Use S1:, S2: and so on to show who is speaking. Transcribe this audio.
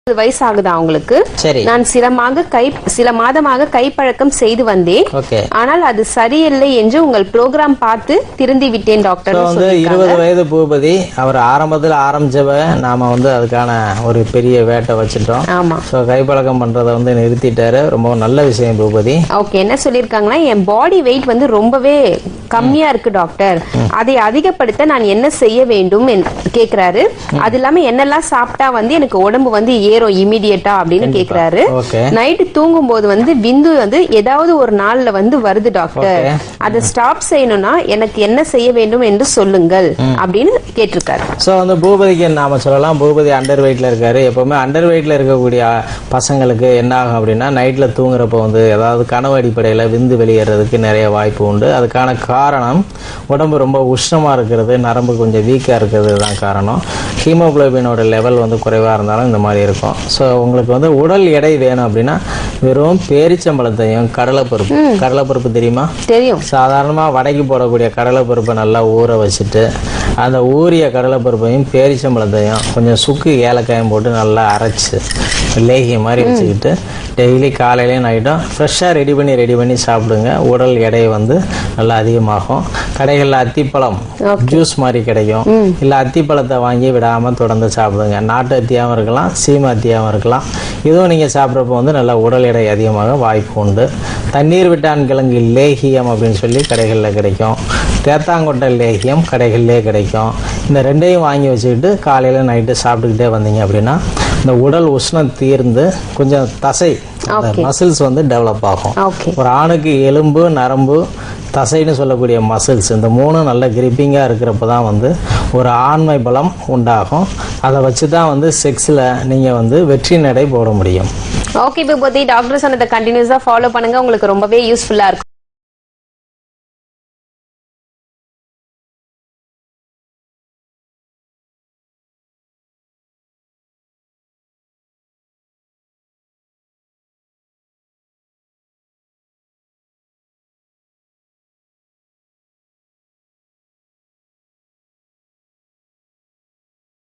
S1: வயசு ஆகுதா உங்களுக்கு?
S2: சரி.
S1: நான் சில மாதமாக கைப்பழக்கம் செய்து வந்தேன். ஆனால் அது சரியில்லை என்று உங்கள் ப்ரோக்ராம் பார்த்து திருந்தி விட்டேன் டாக்டர்.
S2: 20 வயது பூபதி அவர் ஆரம்பத்தில் ஆரம்பிச்சவ நாம அதுக்கான ஒரு பெரிய வேட்டை வச்சுட்டோம்.
S1: ஆமா.
S2: கைப்பழக்கம் பண்றதை நிறுத்திட்டாரு. ரொம்ப நல்ல விஷயம் பூபதி.
S1: ஓகே, என்ன சொல்லிருக்காங்கன்னா, என் பாடி வெயிட் ரொம்பவே கம்மியா இருக்கு டாக்டர், அதை அதிகப்படுத்த நான் என்ன செய்ய வேண்டும் கேக்குறாரு. அது இல்லாம என்னெல்லாம் சாப்பிட்டா எனக்கு உடம்பு ஏறும் இமிடியேட்டா அப்படின்னு கேக்குறாரு. நைட்டு தூங்கும் போது விந்து ஏதாவது ஒரு நாள்ல வருது டாக்டர், அதை ஸ்டாப் செய்யணும்னா எனக்கு என்ன செய்ய வேண்டும் என்று சொல்லுங்கள் அப்படின்னு கேட்டிருக்காரு.
S2: சோ பூபதிக்கு நாம சொல்லலாம், பூபதி அண்டர் வெயிட்ல இருக்காரு. எப்பவுமே அண்டர் வெயிட்ல இருக்கக்கூடிய பசங்களுக்கு என்ன ஆகும் அப்படின்னா, நைட்ல தூங்குறப்ப ஏதாவது கனவு அடிப்படையில விந்து வெளியேறதுக்கு நிறைய வாய்ப்பு உண்டு. அதுக்கான காரணம் உடம்பு ரொம்ப உஷ்ணமா இருக்கிறது, நரம்பு கொஞ்சம் வீக்கா இருக்கிறது தான் காரணம். ஹீமோகுளோபினோட லெவல் குறைவா இருந்தாலும் இந்த மாதிரி இருக்கும். ஸோ உங்களுக்கு உடல் எடை வேணும் அப்படின்னா வெறும் பேரிச்சம்பழத்தையும் கடலைப்பருப்பு தெரியுமா?
S1: தெரியும்.
S2: சாதாரணமாக வடைக்கு போடக்கூடிய கடலைப்பருப்பை நல்லா ஊற வச்சுட்டு அந்த ஊறிய கடலைப்பருப்பையும் பேரிச்சம்பழத்தையும் கொஞ்சம் சுக்கு ஏலக்காயும் போட்டு நல்லா அரைச்சி லேகிய மாதிரி வச்சுக்கிட்டு டெய்லி காலையிலையும் நைட்டும் ஃப்ரெஷ்ஷாக ரெடி பண்ணி சாப்பிடுங்க. உடல் எடை நல்லா அதிகமாகும். கடைகளில் அத்திப்பழம் ஜூஸ் மாதிரி கிடைக்கும். இல்லை அத்திப்பழத்தை வாங்கி விடாமல் தொடர்ந்து சாப்பிடுங்க. நாட்டு அத்தியாகவும் இருக்கலாம், சீம அத்தியாகவும் இருக்கலாம். இதுவும் நீங்கள் சாப்பிட்றப்போ நல்லா உடல் எடை அதிகமாக வாய்ப்பு உண்டு. தண்ணீர் விட்டான் கிழங்கு லேகியம் அப்படின்னு சொல்லி கடைகளில் கிடைக்கும். தேத்தாங்கொட்டை லேகியம் கடைகளிலே கிடைக்கும். இந்த ரெண்டையும் வாங்கி வச்சுக்கிட்டு காலையில் நைட்டு சாப்பிட்டுக்கிட்டே வந்தீங்க அப்படின்னா இந்த உடல் உஷ்ணம் தீர்ந்து கொஞ்சம் தசை மசில்ஸ் டெவலப் ஆகும். ஒரு ஆணுக்கு எலும்பு, நரம்பு, தசைன்னு சொல்லக்கூடிய மசில்ஸ் இந்த மூணும் நல்ல கிரிப்பிங்காக இருக்கிறப்ப தான் ஒரு ஆண்மை பலம் உண்டாகும். அதை வச்சு தான் செக்ஸில் நீங்கள் வெற்றி நடை போட முடியும்.
S1: ஓகே பூபதி, டாக்டர் சொன்னதை கண்டினியூஸாக ஃபாலோ பண்ணுங்க, உங்களுக்கு ரொம்பவே யூஸ்ஃபுல்லாக இருக்கும்.